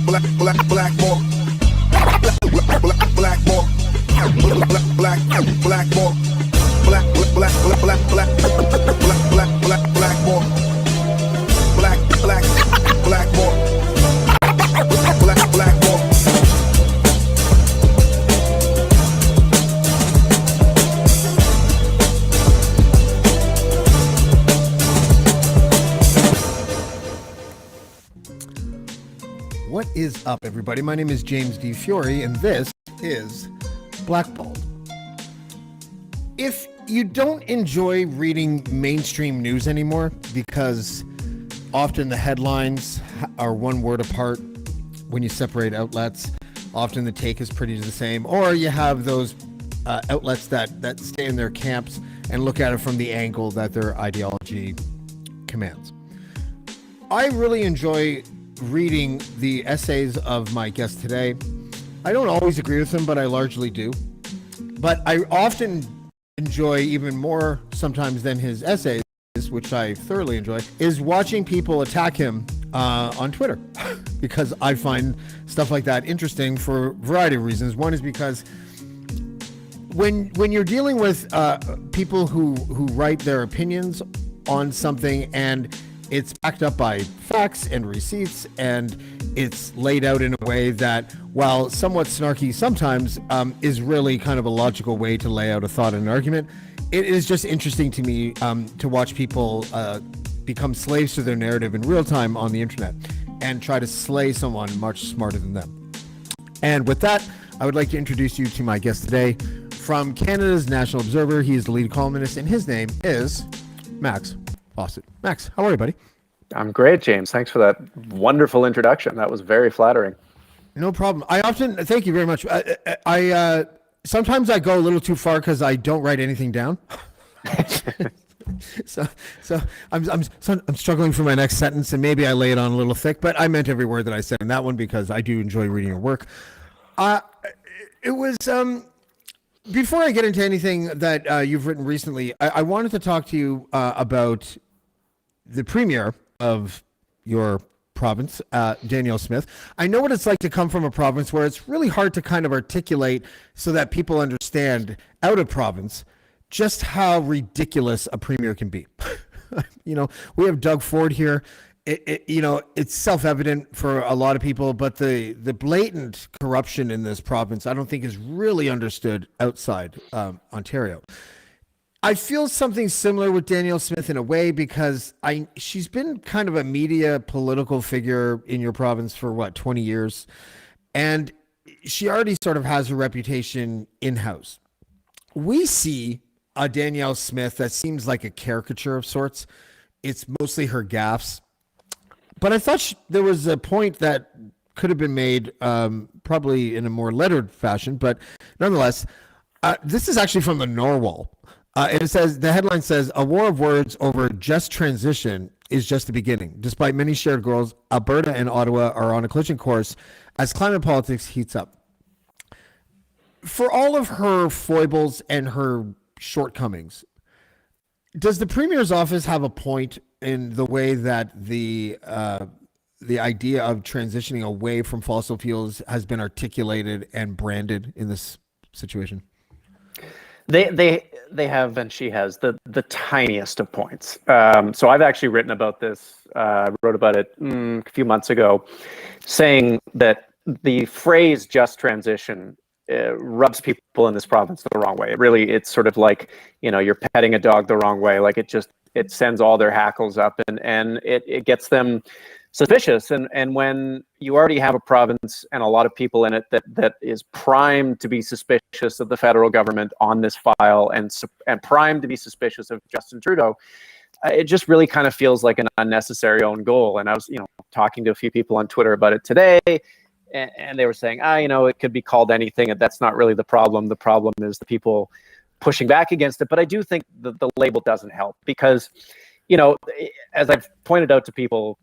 Blackballed. Blackballed. Blackballed. What is up, everybody? My name is James D. Fiore, and this is Blackballed. If you don't enjoy reading mainstream news anymore because often the headlines are one word apart when you separate outlets, often the take is pretty the same, or you have those outlets that stay in their camps and look at it from the angle that their ideology commands. I really enjoy reading the essays of my guest today. I don't always agree with him, but I largely do. But I often enjoy even more sometimes than his essays, which I thoroughly enjoy, is watching people attack him on Twitter because I find stuff like that interesting for a variety of reasons. One is because when you're dealing with people who write their opinions on something and it's backed up by facts and receipts, and it's laid out in a way that, while somewhat snarky sometimes, is really kind of a logical way to lay out a thought and an argument. It is just interesting to me to watch people become slaves to their narrative in real time on the internet and try to slay someone much smarter than them. And with that, I would like to introduce you to my guest today from Canada's National Observer. He is the lead columnist, and his name is Max Fawcett. Max, how are you, buddy? I'm great, James. Thanks for that wonderful introduction. That was very flattering. No problem. Thank you very much. Sometimes I go a little too far because I don't write anything down. so I'm struggling for my next sentence, and maybe I lay it on a little thick, but I meant every word that I said in that one because I do enjoy reading your work. It was before I get into anything that you've written recently, I wanted to talk to you about the Premier of your province, Danielle Smith. I know what it's like to come from a province where it's really hard to kind of articulate so that people understand out of province just how ridiculous a premier can be. We have Doug Ford here. It's self-evident for a lot of people, but the blatant corruption in this province, I don't think is really understood outside Ontario. I feel something similar with Danielle Smith in a way because she's been kind of a media political figure in your province for 20 years. And she already sort of has a reputation in-house. We see a Danielle Smith that seems like a caricature of sorts. It's mostly her gaffes. But I thought there was a point that could have been made probably in a more lettered fashion. But nonetheless, this is actually from the Norwal. It says, the headline says, "A war of words over just transition is just the beginning. Despite many shared goals, Alberta and Ottawa are on a collision course as climate politics heats up." For all of her foibles and her shortcomings, does the Premier's office have a point in the way that the idea of transitioning away from fossil fuels has been articulated and branded in this situation? They have, and she has the tiniest of points. So I've actually written about this, wrote about it a few months ago, saying that the phrase "just transition" rubs people in this province the wrong way. It's sort of like, you're petting a dog the wrong way. Like it sends all their hackles up, and it gets them suspicious. And when you already have a province and a lot of people in it that is primed to be suspicious of the federal government on this file and primed to be suspicious of Justin Trudeau, it just really kind of feels like an unnecessary own goal. And I was, talking to a few people on Twitter about it today, and they were saying, it could be called anything, and that's not really the problem. The problem is the people pushing back against it. But I do think the label doesn't help because, as I've pointed out to people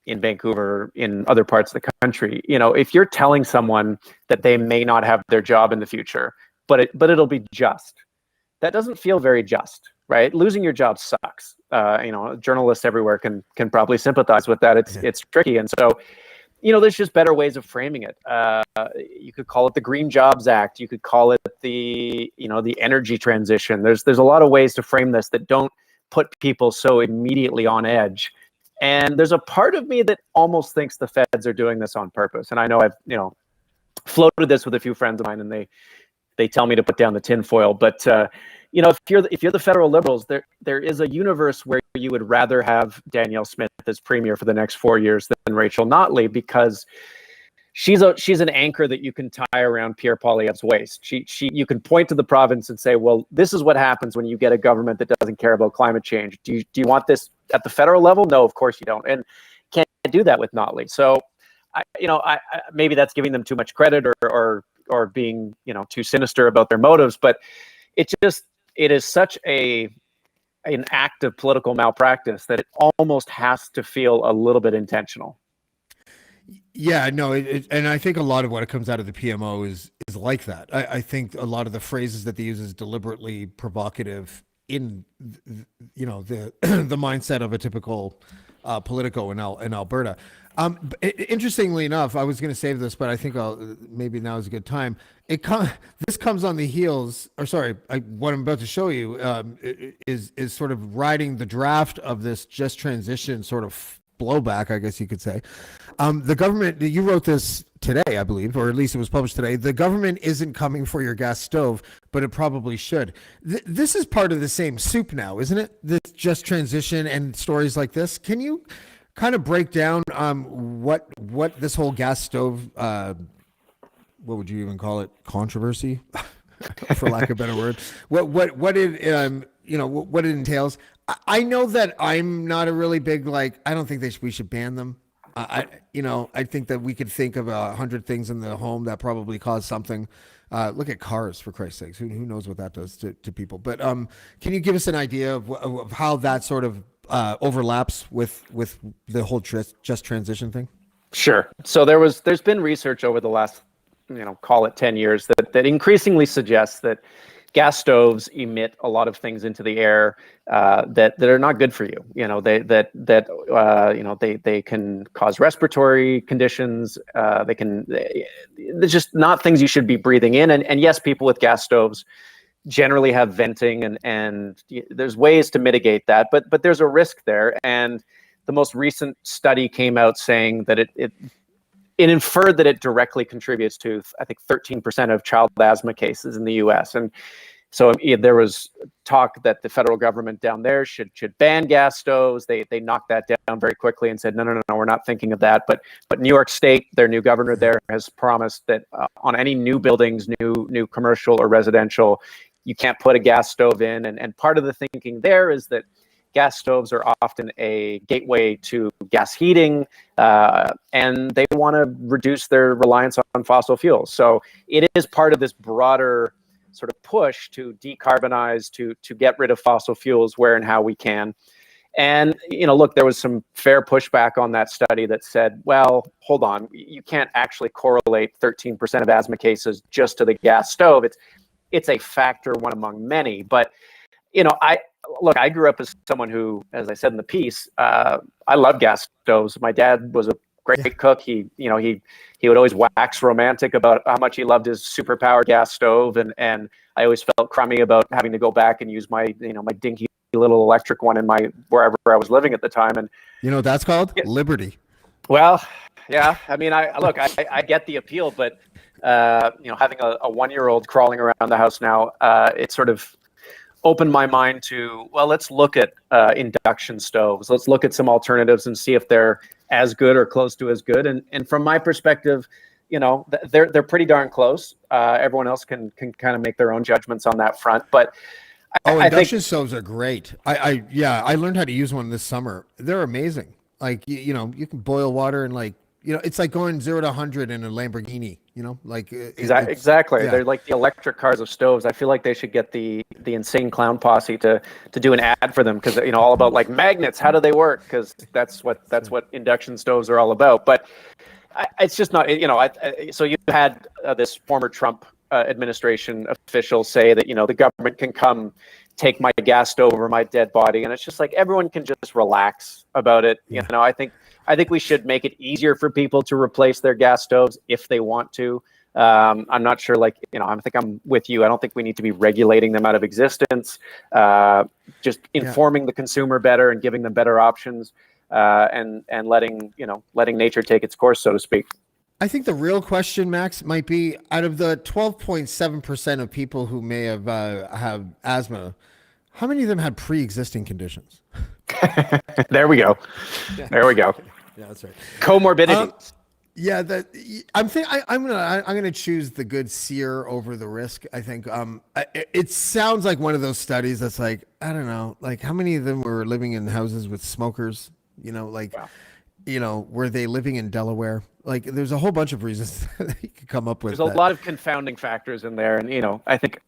in Vancouver, in other parts of the country, if you're telling someone that they may not have their job in the future, but it'll be just, that doesn't feel very just, right? Losing your job sucks. Journalists everywhere can probably sympathize with that. It's tricky. And so there's just better ways of framing it. You could call it the Green Jobs Act. You could call it the energy transition. There's a lot of ways to frame this that don't put people so immediately on edge. And there's a part of me that almost thinks the feds are doing this on purpose. And I know I've, floated this with a few friends of mine, and they tell me to put down the tinfoil. But if you're the federal Liberals, there is a universe where you would rather have Danielle Smith as premier for the next 4 years than Rachel Notley, because she's an anchor that you can tie around Pierre Poilievre's waist. You can point to the province and say, well, this is what happens when you get a government that doesn't care about climate change. Do you want this at the federal level? No, of course you don't, and can't do that with Notley. So, I maybe that's giving them too much credit or being too sinister about their motives, but it is such an act of political malpractice that it almost has to feel a little bit intentional. Yeah, no, and I think a lot of what it comes out of the PMO is like that. I think a lot of the phrases that they use is deliberately provocative in the mindset of a typical Politico in Alberta. Interestingly enough, I was going to save this, but I think maybe now is a good time. This comes on the heels, what I'm about to show you is sort of riding the draft of this just transition sort of blowback, I guess you could say. The government, you wrote this today, I believe, or at least it was published today. The government isn't coming for your gas stove, but it probably should. This is part of the same soup now, isn't it? This just transition and stories like this. Can you kind of break down what this whole gas stove, what would you even call it, controversy, for lack of a better word, what it entails? I know that I'm not a really big, I don't think we should ban them. I think that we could think of 100 things in the home that probably cause something. Look at cars, for Christ's sakes. Who knows what that does to people? But can you give us an idea of how that sort of overlaps with the whole just transition thing? Sure. So there's been research over the last, call it 10 years that increasingly suggests that gas stoves emit a lot of things into the air that are not good for you. They can cause respiratory conditions. They're just not things you should be breathing in. And yes, people with gas stoves generally have venting, and there's ways to mitigate that, but there's a risk there. And the most recent study came out saying that it inferred that it directly contributes to, I think, 13% of child asthma cases in the U.S. And so there was talk that the federal government down there should ban gas stoves. They knocked that down very quickly and said, no, we're not thinking of that. But New York State, their new governor there, has promised that on any new buildings, new commercial or residential, you can't put a gas stove in. And part of the thinking there is that gas stoves are often a gateway to gas heating, and they want to reduce their reliance on fossil fuels. So it is part of this broader sort of push to decarbonize, to get rid of fossil fuels where and how we can. And, look, there was some fair pushback on that study that said, well, hold on, you can't actually correlate 13% of asthma cases just to the gas stove. It's a factor, one among many. But, I grew up as someone who, as I said in the piece, I love gas stoves. My dad was a great cook. He would always wax romantic about how much he loved his superpowered gas stove, and I always felt crummy about having to go back and use my my dinky little electric one in wherever I was living at the time. And what that's called? Liberty. Well, yeah. I mean, I get the appeal, but having a 1-year-old crawling around the house now, it sort of opened my mind to, well, let's look at induction stoves. Let's look at some alternatives and see if they're as good or close to as good. And from my perspective, they're pretty darn close. Everyone else can kind of make their own judgments on that front. But induction stoves are great. I learned how to use one this summer. They're amazing. You can boil water and it's like going 0 to 100 in a Lamborghini. Exactly. Yeah. They're like the electric cars of stoves. I feel like they should get the insane clown posse to do an ad for them, because all about magnets. How do they work? Because that's what induction stoves are all about. But it's just not. So you had this former Trump administration official say that the government can come take my gas stove over my dead body, and it's just everyone can just relax about it. I think I think we should make it easier for people to replace their gas stoves if they want to. I'm not sure, like, I think I'm with you. I don't think we need to be regulating them out of existence. Just informing the consumer better and giving them better options, and letting nature take its course, so to speak. I think the real question, Max, might be out of the 12.7% of people who may have asthma, how many of them had pre-existing conditions? There we go. There we go. Yeah, that's right. Comorbidities. I'm gonna choose the good seer over the risk. I think it sounds like one of those studies that's like, I don't know, like how many of them were living in houses with smokers? Were they living in Delaware? Like, there's a whole bunch of reasons that you could come up with. There's a lot of confounding factors in there, and I think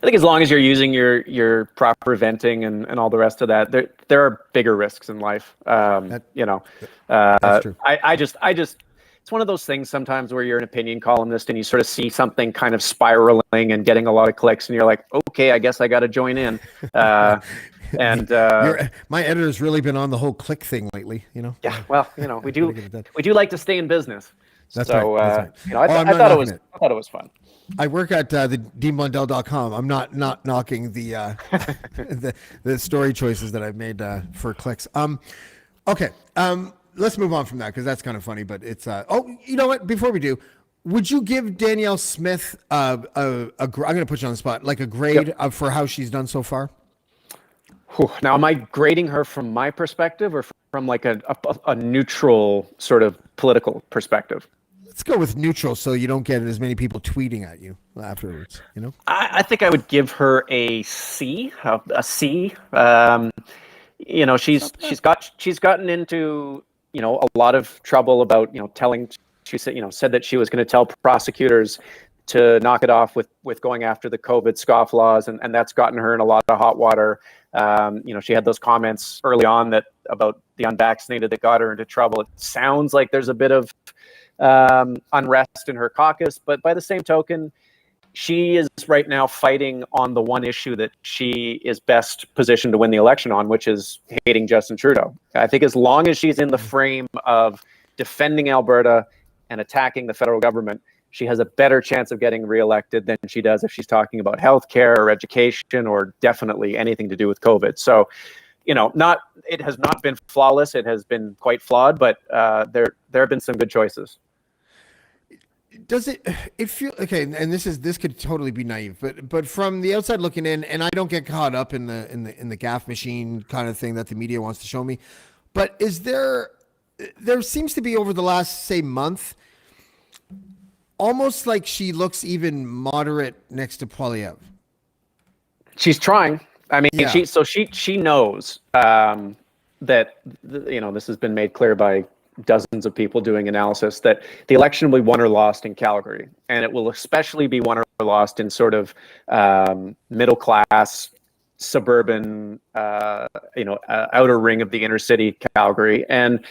as long as you're using your proper venting and all the rest of that, there are bigger risks in life. That's true. I just it's one of those things sometimes where you're an opinion columnist and you sort of see something kind of spiraling and getting a lot of clicks, and you're like, okay, I guess I got to join in. And my editor's really been on the whole click thing lately, Yeah, well, we do like to stay in business. That's so, right. I thought it was fun. I work at the deanblundell.com. I'm not knocking the the story choices that I've made for clicks. Okay. Let's move on from that because that's kind of funny. But it's you know what? Before we do, would you give Danielle Smith I'm going to put you on the spot, like a grade for how she's done so far? Now, am I grading her from my perspective or from like a neutral sort of political perspective? Let's go with neutral so you don't get as many people tweeting at you afterwards, I think I would give her a C. She's gotten into, a lot of trouble about, she said that she was going to tell prosecutors to knock it off with going after the COVID scofflaws, and that's gotten her in a lot of hot water. She had those comments early on about the unvaccinated that got her into trouble. It sounds like there's a bit of unrest in her caucus, but by the same token, she is right now fighting on the one issue that she is best positioned to win the election on, which is hating Justin Trudeau. I think as long as she's in the frame of defending Alberta and attacking the federal government, she has a better chance of getting reelected than she does if she's talking about healthcare or education or definitely anything to do with COVID. So, it has not been flawless. It has been quite flawed, but there have been some good choices. Does it feel okay? And this could totally be naive, but from the outside looking in, and I don't get caught up in the gaff machine kind of thing that the media wants to show me. But is there seems to be over the last, say, month, almost like she looks even moderate next to Poilievre. She's trying. I mean, Yeah. she knows that this has been made clear by dozens of people doing analysis, that the election will be won or lost in Calgary, and it will especially be won or lost in sort of middle class, suburban, outer ring of the inner city Calgary. And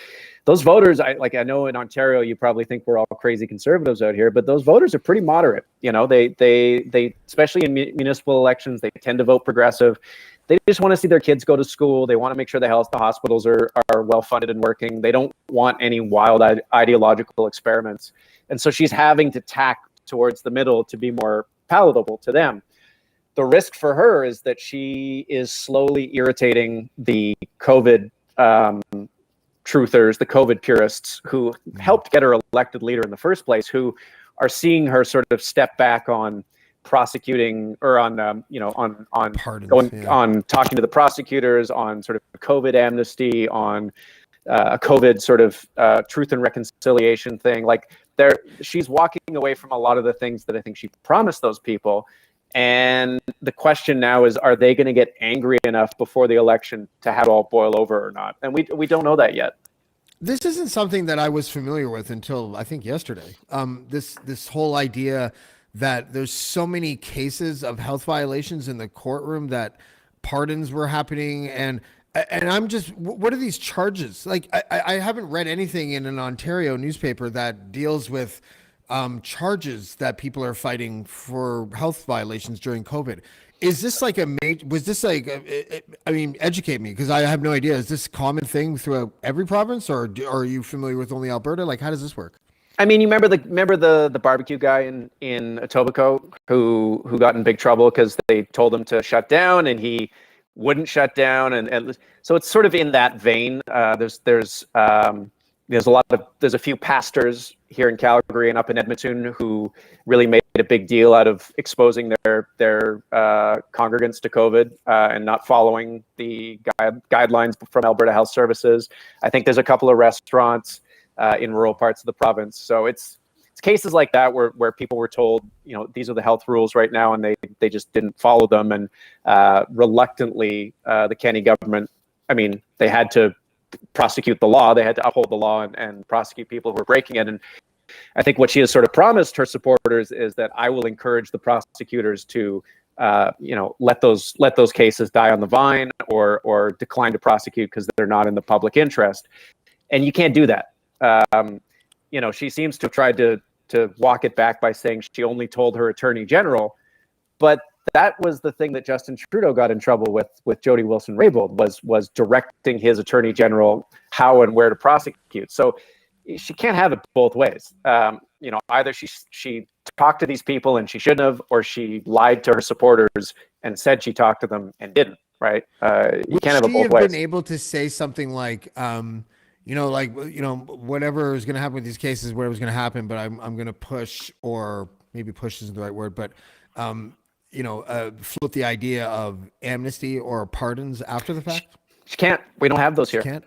those voters, I know in Ontario, you probably think we're all crazy conservatives out here, but those voters are pretty moderate. They especially in municipal elections, they tend to vote progressive. They just want to see their kids go to school. They want to make sure the hospitals are well funded and working. They don't want any wild ideological experiments. And so she's having to tack towards the middle to be more palatable to them. The risk for her is that she is slowly irritating the COVID truthers, the COVID purists who helped get her elected leader in the first place, who are seeing her sort of step back on prosecuting or on Pardons, on talking to the prosecutors, on sort of COVID amnesty, on a COVID sort of truth and reconciliation thing. She's walking away from a lot of the things that I think she promised those people. And the question now is, are they going to get angry enough before the election to have it all boil over or not? And we don't know that yet. This isn't something that I was familiar with until I think yesterday. This whole idea that there's so many cases of health violations in the courtroom that pardons were happening, and I'm just, what are these charges? Like, I haven't read anything in an Ontario newspaper that deals with charges that people are fighting for health violations during COVID. Is this like was this like, I mean, educate me because I have no idea. Is this a common thing throughout every province or are you familiar with only Alberta? Like, how does this work? I mean, you remember the barbecue guy in Etobicoke who got in big trouble because they told him to shut down and he wouldn't shut down, and so it's sort of in that vein. There's a few pastors here in Calgary and up in Edmonton who really made a big deal out of exposing their congregants to COVID and not following the guidelines from Alberta Health Services. I think there's a couple of restaurants in rural parts of the province. So it's cases like that where people were told, these are the health rules right now, and they just didn't follow them. And reluctantly, the Kenney government, I mean, they had to prosecute the law. They had to uphold the law and prosecute people who were breaking it. And I think what she has sort of promised her supporters is that I will encourage the prosecutors to, let those cases die on the vine or decline to prosecute because they're not in the public interest. And you can't do that. She seems to have tried to walk it back by saying she only told her attorney general, but that was the thing that Justin Trudeau got in trouble with Jody Wilson-Raybould was directing his attorney general how and where to prosecute. So she can't have it both ways. Either she talked to these people and she shouldn't have, or she lied to her supporters and said she talked to them and didn't. Right? You can't have it both ways. Been able to say something like, whatever is going to happen with these cases, whatever's going to happen, but I'm going to push, or maybe push isn't the right word, but float the idea of amnesty or pardons after the fact. She can't. We don't have those here. She can't.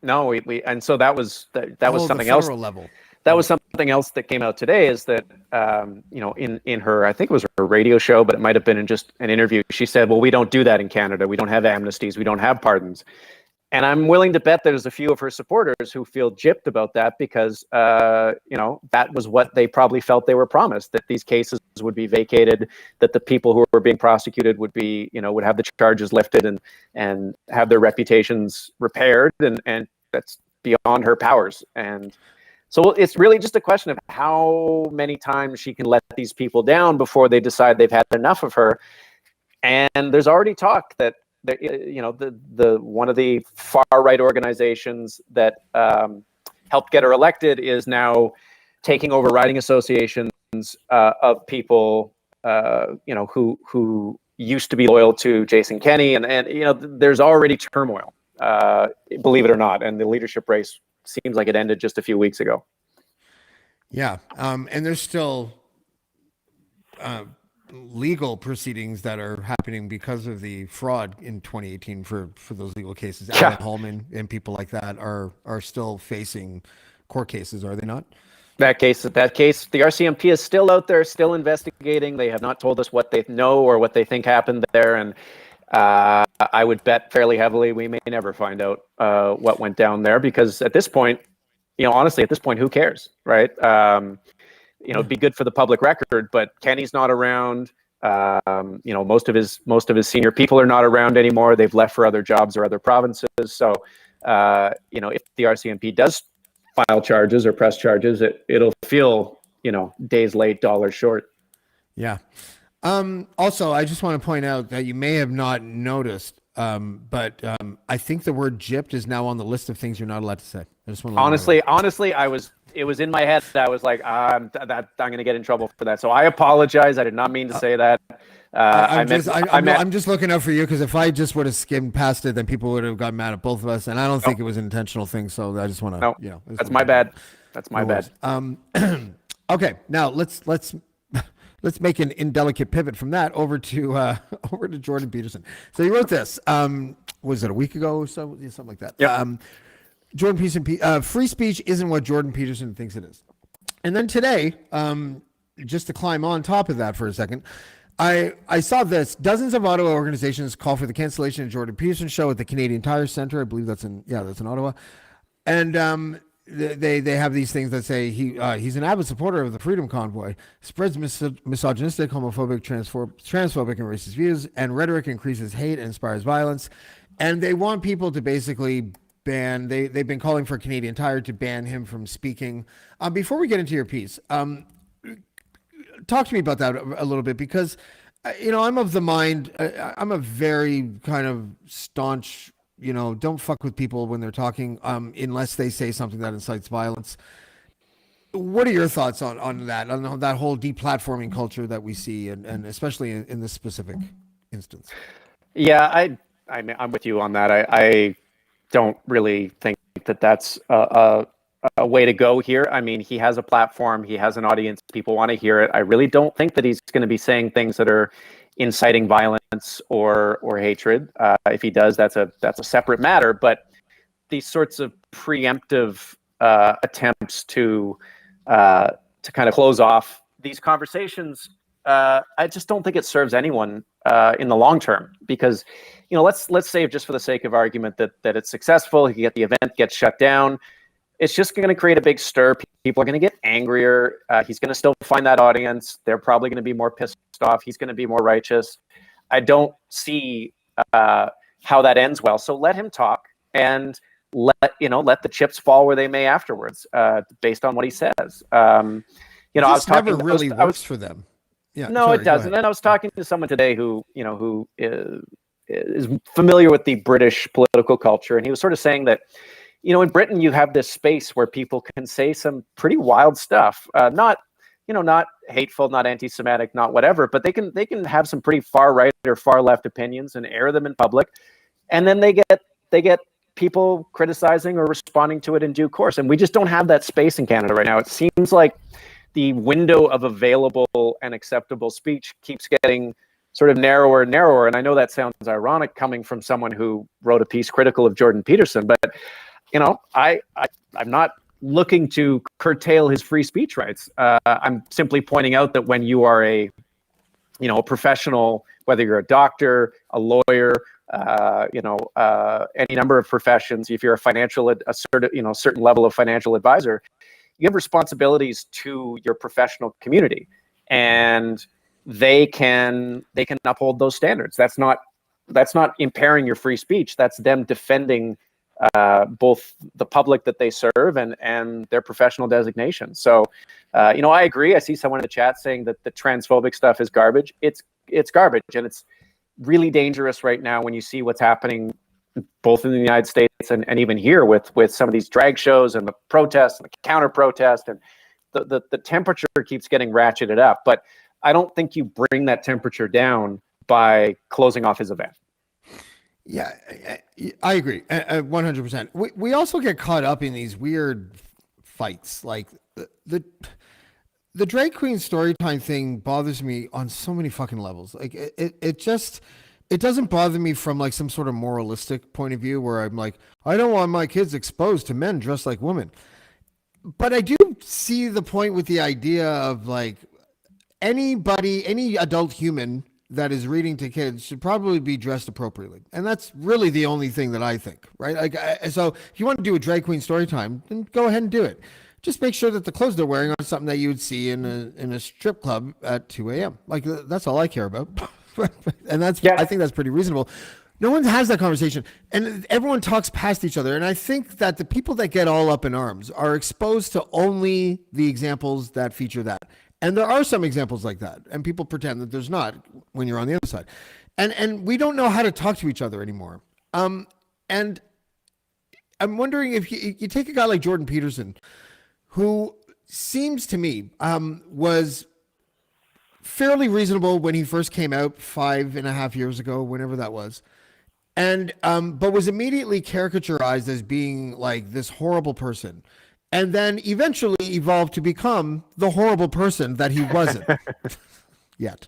No, we and so that was something else. Level. That was something else that came out today. Is that in her, I think it was her radio show, but it might have been in just an interview. She said, "Well, we don't do that in Canada. We don't have amnesties. We don't have pardons." And I'm willing to bet there's a few of her supporters who feel gypped about that because, that was what they probably felt they were promised, that these cases would be vacated, that the people who were being prosecuted would be, would have the charges lifted and have their reputations repaired. And that's beyond her powers. And so it's really just a question of how many times she can let these people down before they decide they've had enough of her. And there's already talk that, the one of the far right organizations that helped get her elected is now taking over riding associations of people who used to be loyal to Jason Kenney, and there's already turmoil, believe it or not, and the leadership race seems like it ended just a few weeks ago. Yeah, and there's still legal proceedings that are happening because of the fraud in 2018 for those legal cases. Yeah. Alan Hallman and people like that are still facing court cases, are they not? That case, the RCMP is still out there, still investigating. They have not told us what they know or what they think happened there, and I would bet fairly heavily we may never find out what went down there, because at this point, honestly, at this point, who cares, right? It'd be good for the public record, but Kenny's not around. Most of his senior people are not around anymore. They've left for other jobs or other provinces. So, if the RCMP does file charges or press charges, it'll feel, days late, dollars short. Yeah. Also, I just want to point out that you may have not noticed, but I think the word gypped is now on the list of things you're not allowed to say. I just want to honestly, it was in my head. I was like, I'm going to get in trouble for that. So I apologize. I did not mean to say that. I'm just looking out for you, because if I just would have skimmed past it, then people would have gotten mad at both of us, and I don't think it was an intentional thing. So I just want to, that's my bad. That's my bad. Okay, now let's make an indelicate pivot from that over to Jordan Peterson. So you wrote this. Was it a week ago or so? Something like that. Yeah. Jordan Peterson, free speech isn't what Jordan Peterson thinks it is. And then today, just to climb on top of that for a second, I saw this. Dozens of Ottawa organizations call for the cancellation of Jordan Peterson show at the Canadian Tire Center. I believe that's in Ottawa. And they have these things that say he's an avid supporter of the Freedom Convoy, spreads misogynistic, homophobic, transphobic, and racist views, and rhetoric increases hate and inspires violence. And they want people to basically ban. They've been calling for Canadian Tire to ban him from speaking. Before we get into your piece, talk to me about that a little bit, because I'm of the mind. I'm a very kind of staunch. Don't fuck with people when they're talking, unless they say something that incites violence. What are your thoughts on that, on that whole deplatforming culture that we see, and especially in this specific instance? Yeah, I'm with you on that. I don't really think that that's a way to go here. I mean, he has a platform, he has an audience, people want to hear it. I really don't think that he's going to be saying things that are inciting violence or hatred. If he does, that's a separate matter. But these sorts of preemptive attempts to kind of close off these conversations, I just don't think it serves anyone in the long term. Because, let's say, just for the sake of argument, that it's successful, he get the event gets shut down. It's just going to create a big stir. People are going to get angrier. He's going to still find that audience. They're probably going to be more pissed off. He's going to be more righteous. I don't see how that ends well. So let him talk, and let the chips fall where they may afterwards, based on what he says. I was talking. Never really works for them. Yeah. No, it doesn't. And I was talking to someone today who is familiar with the British political culture, and he was sort of saying that, in Britain, you have this space where people can say some pretty wild stuff, not hateful, not anti-Semitic, not whatever, but they can have some pretty far right or far left opinions and air them in public, and then they get people criticizing or responding to it in due course. And we just don't have that space in Canada right now. It seems like the window of available and acceptable speech keeps getting sort of narrower and narrower. And I know that sounds ironic coming from someone who wrote a piece critical of Jordan Peterson, but I'm not looking to curtail his free speech rights. I'm simply pointing out that when you are a professional, whether you're a doctor, a lawyer, any number of professions, if you're a certain level of financial advisor, you have responsibilities to your professional community, and they can uphold those standards. That's not impairing your free speech. That's them defending both the public that they serve and their professional designation. So, I agree. I see someone in the chat saying that the transphobic stuff is garbage. It's garbage, and it's really dangerous right now when you see what's happening both in the United States and even here with some of these drag shows and the protests and the counter protest, and the temperature keeps getting ratcheted up. But I don't think you bring that temperature down by closing off his event. Yeah, I agree 100%. We also get caught up in these weird fights, like the drag queen story time thing bothers me on so many fucking levels. Like it doesn't bother me from like some sort of moralistic point of view where I'm like, I don't want my kids exposed to men dressed like women. But I do see the point with the idea of like any adult human that is reading to kids should probably be dressed appropriately. And that's really the only thing that I think, right? Like, so if you want to do a drag queen story time, then go ahead and do it. Just make sure that the clothes they're wearing are something that you would see in a strip club at 2 a.m. Like, that's all I care about. And I think that's pretty reasonable. No one has that conversation, and everyone talks past each other. And I think that the people that get all up in arms are exposed to only the examples that feature that. And there are some examples like that, and people pretend that there's not when you're on the other side. And we don't know how to talk to each other anymore. And I'm wondering if you take a guy like Jordan Peterson, who seems to me was fairly reasonable when he first came out 5.5 years ago, whenever that was. And but was immediately caricaturized as being like this horrible person. And then eventually evolved to become the horrible person that he wasn't yet.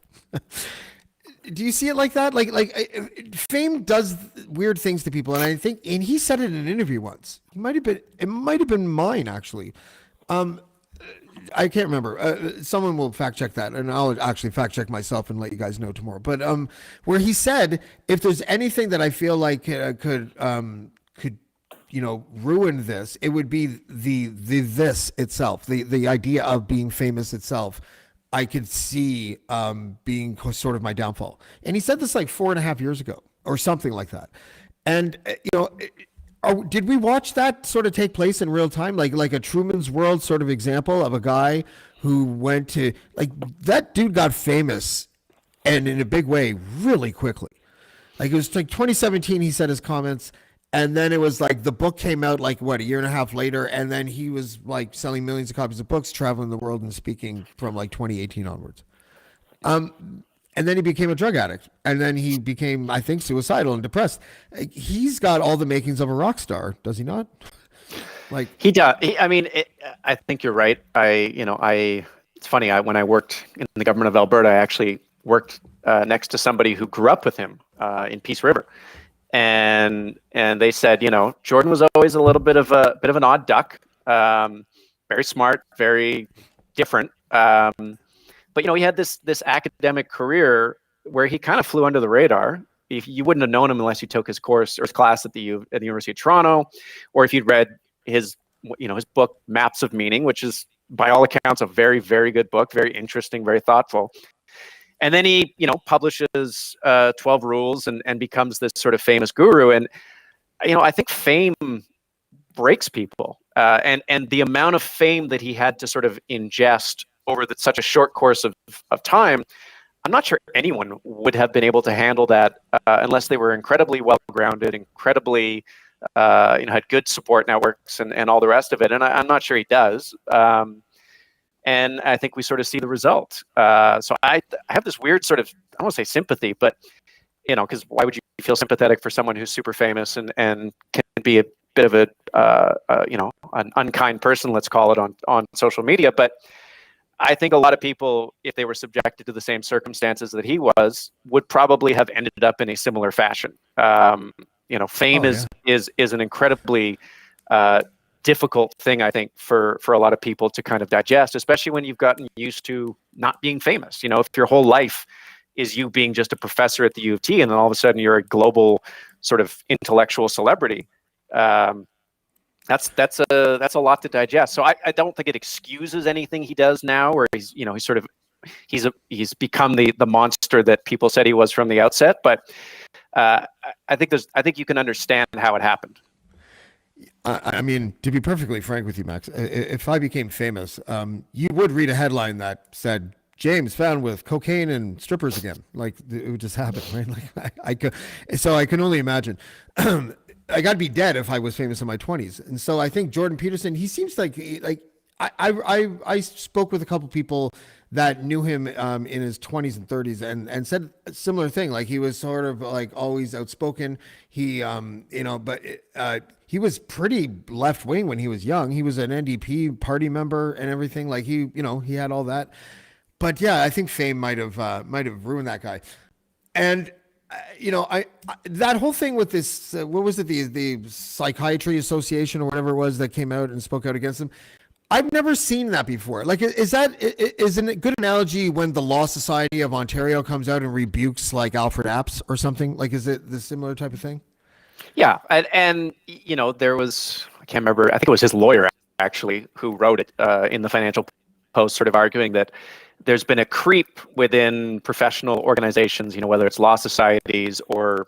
Do you see it like that? Like fame does weird things to people, and I think, and he said it in an interview once. It might have been mine actually. I can't remember. Someone will fact check that, and I'll actually fact check myself and let you guys know tomorrow. But where he said, if there's anything that I feel like could ruin this, it would be the this itself, the idea of being famous itself. I could see being sort of my downfall. And he said this like 4.5 years ago or something like that. And did we watch that sort of take place in real time, like a Truman's World sort of example of a guy who went to, like, that dude got famous and in a big way, really quickly. Like it was like 2017, he said his comments, and then it was like the book came out like what, a year and a half later, and then he was like selling millions of copies of books, traveling the world and speaking from like 2018 onwards. And then he became a drug addict, and then he became, I think, suicidal and depressed. He's got all the makings of a rock star, does he not? Like he does. I think you're right. It's funny. When I worked in the government of Alberta, I actually worked next to somebody who grew up with him in Peace River, and they said, Jordan was always a little bit of an odd duck, very smart, very different. But he had this academic career where he kind of flew under the radar. If you wouldn't have known him unless you took his course or his class at the University of Toronto, or if you'd read his book Maps of Meaning, which is by all accounts a very, very good book, very interesting, very thoughtful. And then he publishes 12 Rules and becomes this sort of famous guru. And I think fame breaks people, and the amount of fame that he had to sort of ingest over such a short course of time, I'm not sure anyone would have been able to handle that unless they were incredibly well-grounded, incredibly, had good support networks and all the rest of it. And I'm not sure he does. And I think we sort of see the result. So I have this weird sort of, I don't want to say sympathy, but, because why would you feel sympathetic for someone who's super famous and can be a bit of an unkind person, let's call it, on social media. But I think a lot of people, if they were subjected to the same circumstances that he was, would probably have ended up in a similar fashion. Fame is an incredibly difficult thing, I think, for a lot of people to kind of digest, especially when you've gotten used to not being famous. If your whole life is you being just a professor at the U of T, and then all of a sudden you're a global sort of intellectual celebrity. That's a lot to digest. So I don't think it excuses anything he does now, where he's become the monster that people said he was from the outset. But I think you can understand how it happened. I mean, to be perfectly frank with you, Max, if I became famous, you would read a headline that said, James found with cocaine and strippers again. Like, it would just happen, right? Like I can only imagine. I got to be dead if I was famous in my 20s. And so I think Jordan Peterson, he seems like I spoke with a couple people that knew him in his 20s and 30s and said a similar thing. Like, he was sort of like always outspoken. He, he was pretty left wing when he was young. He was an NDP party member and everything. Like, he had all that. But yeah, I think fame might have ruined that guy. And that whole thing with this, what was it, the Psychiatry Association or whatever it was that came out and spoke out against him. I've never seen that before. Like, is a good analogy when the Law Society of Ontario comes out and rebukes like Alfred Apps or something? Like, is it the similar type of thing? Yeah, and there was, I can't remember, I think it was his lawyer actually who wrote it in the Financial Post, sort of arguing that there's been a creep within professional organizations, whether it's law societies or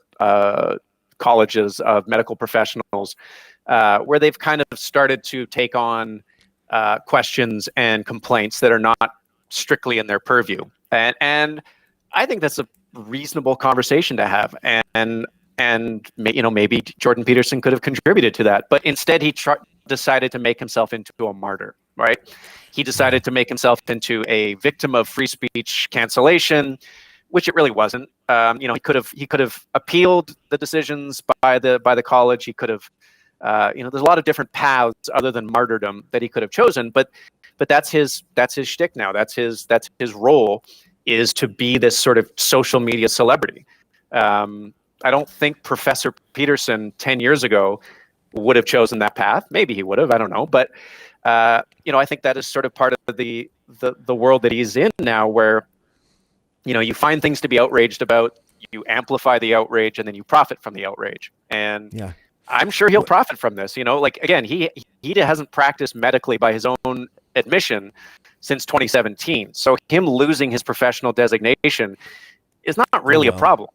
colleges of medical professionals, where they've kind of started to take on questions and complaints that are not strictly in their purview. And I think that's a reasonable conversation to have. And maybe Jordan Peterson could have contributed to that. But instead, he decided to make himself into a martyr, right? He decided to make himself into a victim of free speech cancellation, which it really wasn't. He could have appealed the decisions by the college. He could have, there's a lot of different paths other than martyrdom that he could have chosen. But that's his shtick now. That's his role, is to be this sort of social media celebrity. I don't think Professor Peterson 10 years ago would have chosen that path. Maybe he would have. I don't know. But I think that is sort of part of the world that he's in now, where you find things to be outraged about, you amplify the outrage, and then you profit from the outrage. And yeah, I'm sure he'll profit from this. Like, again, he hasn't practiced medically by his own admission since 2017. So him losing his professional designation is not really a problem.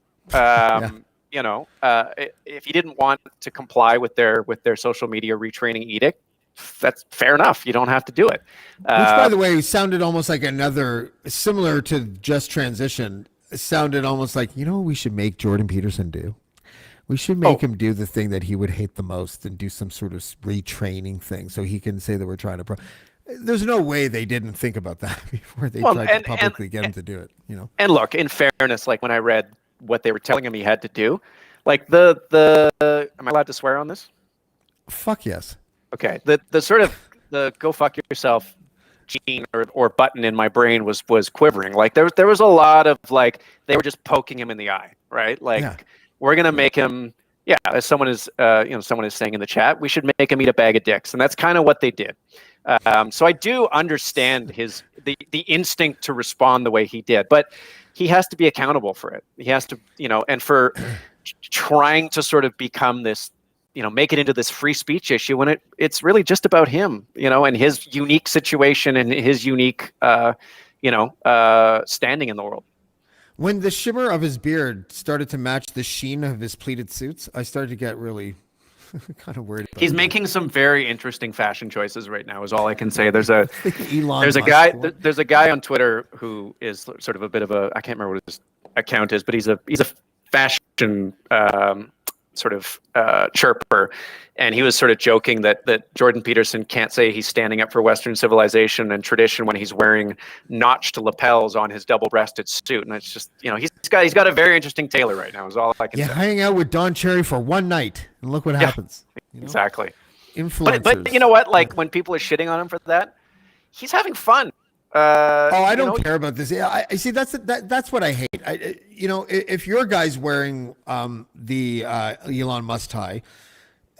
If he didn't want to comply with their social media retraining edict, that's fair enough. You don't have to do it. Which, by the way, sounded almost like another, similar to Just Transition. sounded almost like, what we should make Jordan Peterson do? We should make him do the thing that he would hate the most and do some sort of retraining thing so he can say that we're trying to. There's no way they didn't think about that before they tried to publicly get him to do it. And look, in fairness, like when I read what they were telling him he had to do, like the am I allowed to swear on this? Fuck yes. Okay. The sort of the go fuck yourself gene or button in my brain was quivering. Like there was a lot of like they were just poking him in the eye, right? Like we're gonna make him, as someone is saying in the chat, we should make him eat a bag of dicks, and that's kind of what they did. So I do understand the instinct to respond the way he did, but he has to be accountable for it. He has to, and for trying to sort of become this, make it into this free speech issue when it's really just about him, and his unique situation and his unique, standing in the world. When the shimmer of his beard started to match the sheen of his pleated suits, I started to get really kind of worried about He's that. making some very interesting fashion choices right now is all I can say. There's a guy on Twitter who is sort of a bit of a, I can't remember what his account is, but he's a fashion sort of chirper, and he was sort of joking that Jordan Peterson can't say he's standing up for Western civilization and tradition when he's wearing notched lapels on his double-breasted suit, and it's just he's got a very interesting tailor right now is all I can say. Hanging out with Don Cherry for one night and look what happens. Exactly. Influencers. But you know what? Like when people are shitting on him for that, he's having fun. I don't care about this. I see. That's what I hate. If your guy's wearing the Elon Musk tie,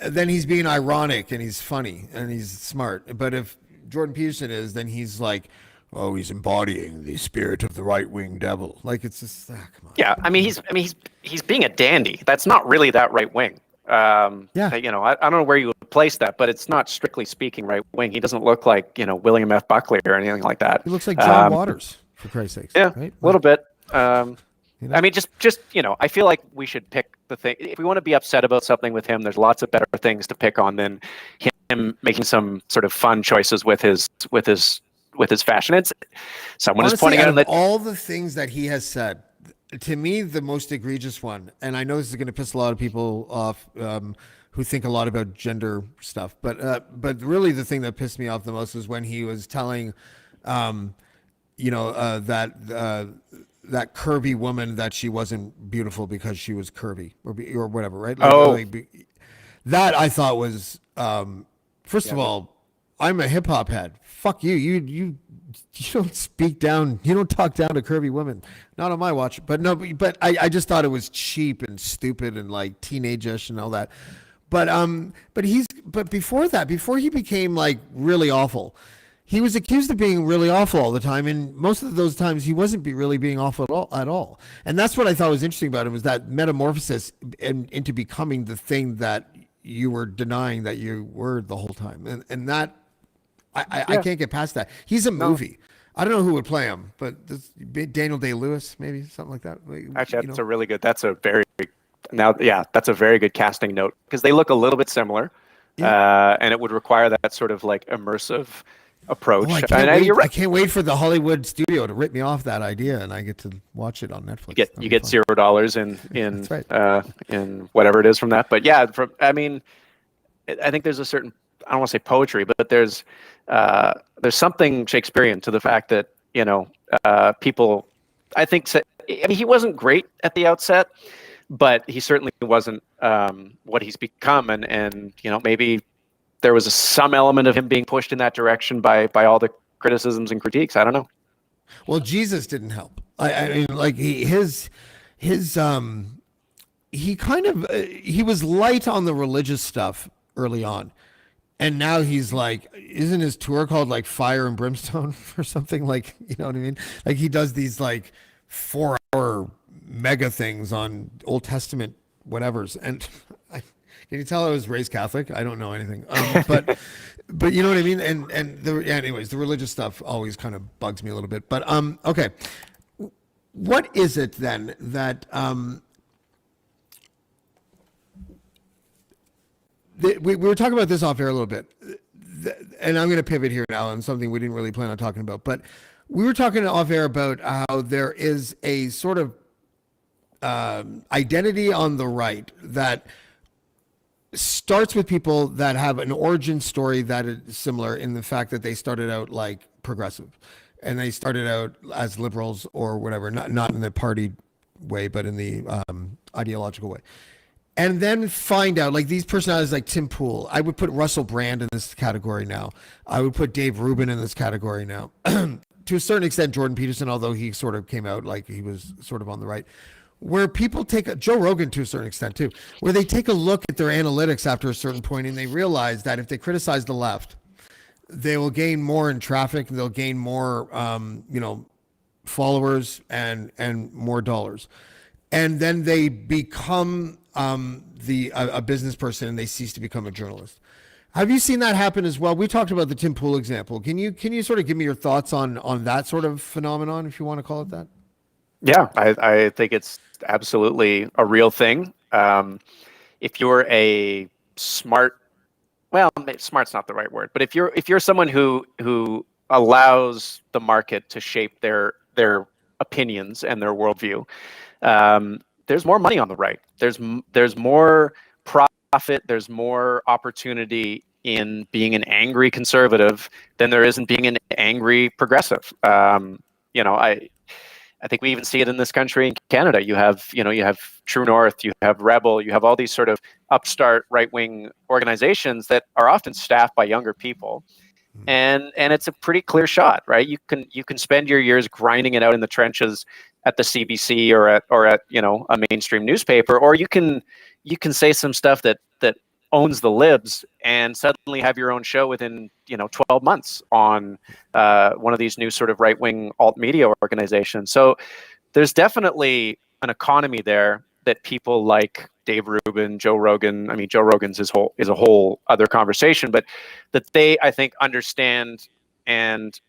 then he's being ironic and he's funny and he's smart. But if Jordan Peterson is, then he's like, he's embodying the spirit of the right-wing devil. Like it's just come on. Yeah, he's being a dandy. That's not really that right wing. I don't know where you would place that, but it's not strictly speaking right wing. He doesn't look like William F. Buckley or anything like that. He looks like John Waters, for Christ's sakes. Yeah, right? A little bit. Just I feel like we should pick the thing. If we want to be upset about something with him, there's lots of better things to pick on than him making some sort of fun choices with his fashion. It's someone Honestly, is pointing out that all the things that he has said. To me, the most egregious one, and I know this is going to piss a lot of people off who think a lot about gender stuff, but really the thing that pissed me off the most was when he was telling, that curvy woman that she wasn't beautiful because she was curvy or whatever, right? That I thought was, first of all, I'm a hip hop head. Fuck you. You don't speak down. You don't talk down to curvy women. Not on my watch. But I just thought it was cheap and stupid and like teenage-ish and all that. But before that, before he became like really awful, he was accused of being really awful all the time. And most of those times he wasn't really being awful at all. And that's what I thought was interesting about him, was that metamorphosis into becoming the thing that you were denying that you were the whole time. And that, I can't get past that. He's a movie. I don't know who would play him, but Daniel Day-Lewis, maybe something like that. Actually, that's a very good casting note, because they look a little bit similar, and it would require that sort of like immersive approach. I can't wait for the Hollywood studio to rip me off that idea, and I get to watch it on Netflix. You get $0 in right. In whatever it is from that. But yeah, I think there's a certain, I don't want to say poetry, but there's something Shakespearean to the fact that people, I think, he wasn't great at the outset, but he certainly wasn't what he's become, and maybe there was some element of him being pushed in that direction by all the criticisms and critiques. I don't know. Well, Jesus didn't help. I mean, like he was light on the religious stuff early on. And now he's like, isn't his tour called like Fire and Brimstone or something? Like, you know what I mean? Like he does these like 4-hour mega things on Old Testament whatevers. And can you tell I was raised Catholic? I don't know anything. But you know what I mean? Anyways, the religious stuff always kind of bugs me a little bit. But okay. What is it then that we were talking about this off air a little bit, and I'm going to pivot here now on something we didn't really plan on talking about, but we were talking off air about how there is a sort of identity on the right that starts with people that have an origin story that is similar in the fact that they started out like progressive and they started out as liberals or whatever, not in the party way, but in the ideological way. And then find out, like these personalities like Tim Pool, I would put Russell Brand in this category now. I would put Dave Rubin in this category now. To a certain extent, Jordan Peterson, although he sort of came out like he was sort of on the right. Where people take, Joe Rogan to a certain extent too, where they take a look at their analytics after a certain point and they realize that if they criticize the left, they will gain more in traffic, they'll gain more, followers and more dollars. And then they become a business person and they cease to become a journalist. Have you seen that happen as well? We talked about the Tim Pool example. Can you sort of give me your thoughts on that sort of phenomenon, if you want to call it that? Yeah, I think it's absolutely a real thing. If you're a smart, well, smart's not the right word, but if you're someone who allows the market to shape their opinions and their worldview, there's more money on the right. There's more profit. There's more opportunity in being an angry conservative than there is in being an angry progressive. I think we even see it in this country, in Canada. You have True North, you have Rebel, you have all these sort of upstart right-wing organizations that are often staffed by younger people. And it's a pretty clear shot, right? You can spend your years grinding it out in the trenches at the CBC or at a mainstream newspaper, or you can say some stuff that owns the libs and suddenly have your own show within 12 months on one of these new sort of right-wing alt media organizations. So there's definitely an economy there that people like Dave Rubin, Joe Rogan. I mean, Joe Rogan's is a whole other conversation, but that they, I think, understand and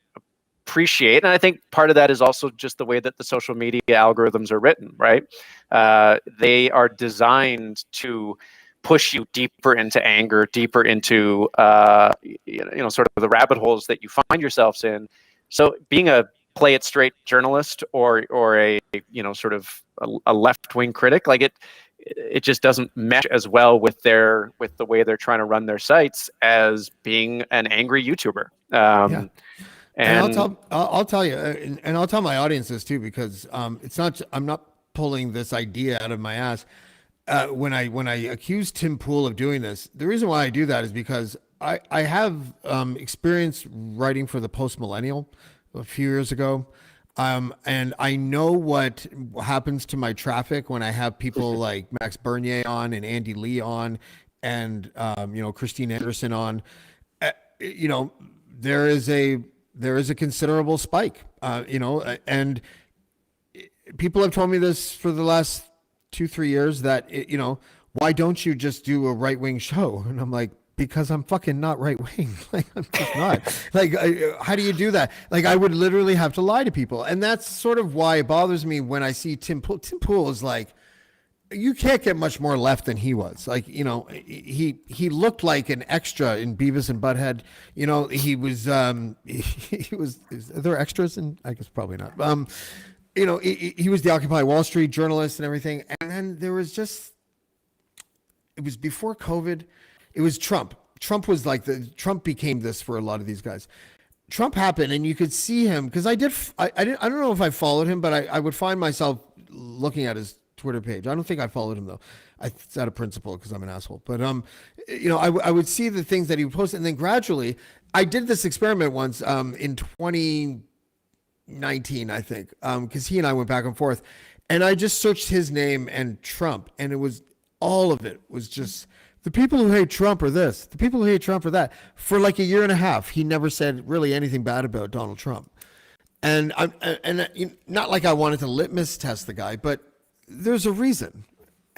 appreciate. And I think part of that is also just the way that the social media algorithms are written, right? They are designed to push you deeper into anger, deeper into sort of the rabbit holes that you find yourselves in. So being a play it straight journalist or a sort of a left-wing critic, like it just doesn't mesh as well with the way they're trying to run their sites as being an angry YouTuber. Yeah. And I'll tell you, and I'll tell my audience this too, because I'm not pulling this idea out of my ass. When I accuse Tim Pool of doing this, the reason why I do that is because I have experience writing for the Post Millennial a few years ago. And I know what happens to my traffic when I have people like Max Bernier on and Andy Lee on and, Christine Anderson on. There is a considerable spike, and people have told me this for the last 2-3 years that, why don't you just do a right-wing show? And I'm like, because I'm fucking not right-wing. Like, I'm just not. Like, how do you do that? Like, I would literally have to lie to people. And that's sort of why it bothers me when I see Tim Pool. Tim Pool is like, you can't get much more left than he was. Like, he looked like an extra in Beavis and Butthead. He was, is there extras in? I guess probably not. He was the Occupy Wall Street journalist and everything. And then there was it was before COVID. It was Trump. Trump was like Trump became this for a lot of these guys. Trump happened and you could see him because I don't know if I followed him, but I would find myself looking at his Twitter page. I don't think I followed him though. It's out of principle because I'm an asshole. But I would see the things that he would post, and then gradually, I did this experiment once in 2019, I think, because he and I went back and forth, and I just searched his name and Trump, and all of it was just the people who hate Trump are this, the people who hate Trump are that. For like a year and a half, he never said really anything bad about Donald Trump, and not like I wanted to litmus test the guy, but there's a reason.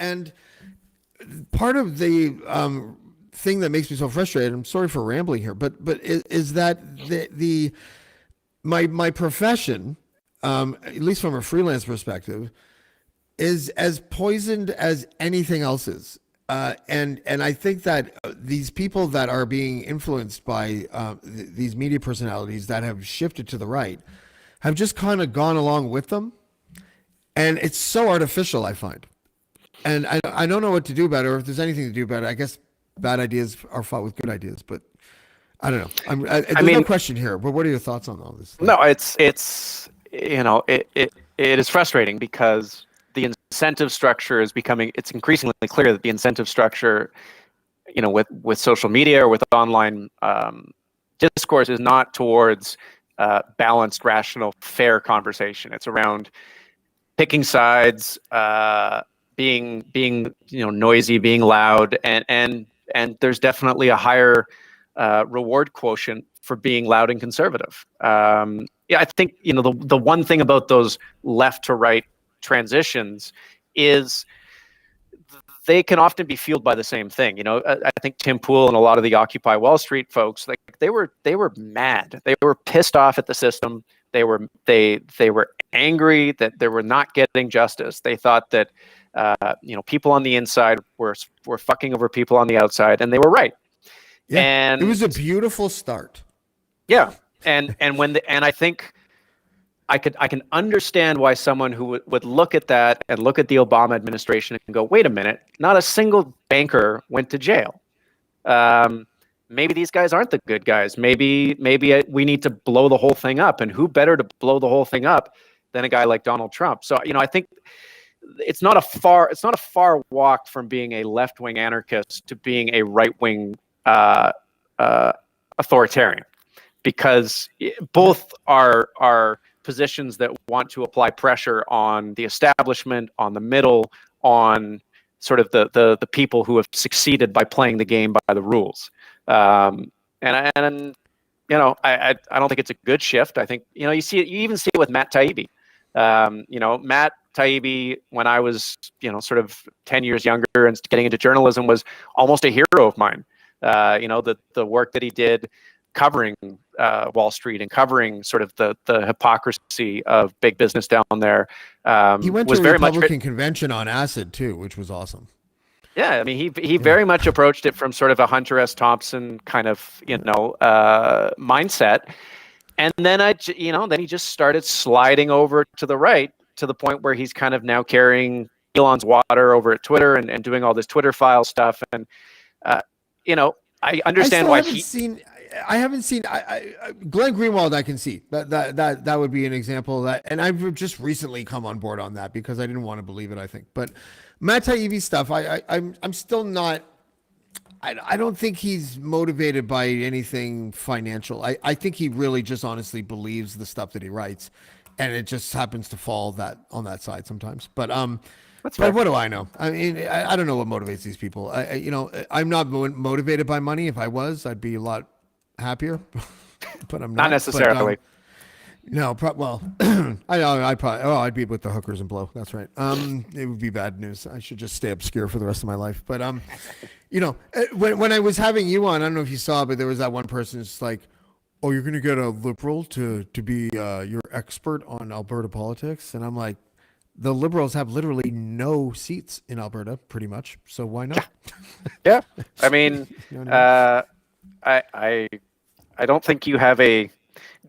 And part of the thing that makes me so frustrated, I'm sorry for rambling here, but is that my profession, at least from a freelance perspective, is as poisoned as anything else is. And I think that these people that are being influenced by these media personalities that have shifted to the right have just kind of gone along with them. and it's so artificial, I find. And I don't know what to do about it, or if there's anything to do about it. I guess bad ideas are fought with good ideas, but I don't know. There's no question here, but what are your thoughts on all this? No, it's it is frustrating because the incentive structure is becoming. It's increasingly clear that the incentive structure, with social media or with online discourse, is not towards balanced, rational, fair conversation. It's around picking sides, being noisy, being loud, and there's definitely a higher reward quotient for being loud and conservative. I think the one thing about those left to right transitions is they can often be fueled by the same thing. I think Tim Pool and a lot of the Occupy Wall Street folks, like they were mad. They were pissed off at the system. They were angry that they were not getting justice. They thought that people on the inside were fucking over people on the outside, and they were right. Yeah, and it was a beautiful start. Yeah, and I think I can understand why someone who would look at that and look at the Obama administration and go, wait a minute, not a single banker went to jail. Maybe these guys aren't the good guys. Maybe we need to blow the whole thing up. And who better to blow the whole thing up than a guy like Donald Trump? So I think it's not a far walk from being a left-wing anarchist to being a right-wing authoritarian, because both are positions that want to apply pressure on the establishment, on the middle, on sort of the people who have succeeded by playing the game by the rules. And I don't think it's a good shift. I think you even see it with Matt Taibbi. Matt Taibbi, when I was sort of 10 years younger and getting into journalism, was almost a hero of mine. The work that he did covering Wall Street and covering sort of the hypocrisy of big business down there. He went to a Republican convention on acid too, which was awesome. Yeah, I mean, he very much approached it from sort of a Hunter S. Thompson kind of mindset, and then then he just started sliding over to the right to the point where he's kind of now carrying Elon's water over at Twitter and doing all this Twitter file stuff, and I understand why I haven't seen Glenn Greenwald. I can see that would be an example of that, and I've just recently come on board on that because I didn't want to believe it. I think, but Matt Taibbi stuff, I'm still not. I don't think he's motivated by anything financial. I think he really just honestly believes the stuff that he writes, and it just happens to fall on that side sometimes. But but what do I know? I mean, I don't know what motivates these people. I'm not motivated by money. If I was, I'd be a lot happier, but I'm not. Not necessarily. No, I'd be with the hookers and blow. That's right. It would be bad news. I should just stay obscure for the rest of my life. But when I was having you on, I don't know if you saw, but there was that one person who's like, "Oh, you're going to get a liberal to be your expert on Alberta politics," and I'm like, the Liberals have literally no seats in Alberta, pretty much. So why not? Yeah, I mean, I don't think you have a